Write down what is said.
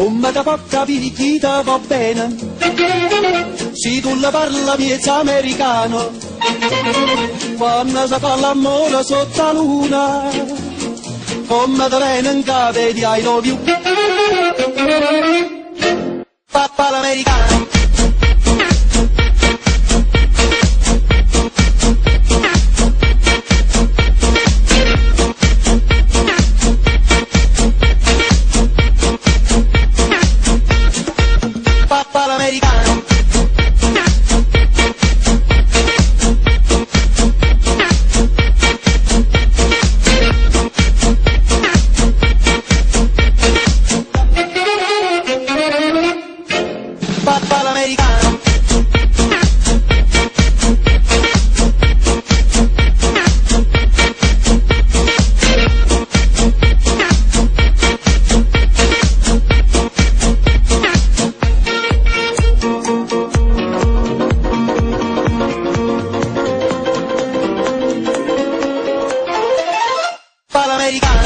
Come da può capire chi te va bene, se tu la parla miezza americano, quando si fa l'amore sotto la luna, come te viene in capo di I love you, papà l'americano. Papà l'americano. Papà l'americano. Papà l'americano.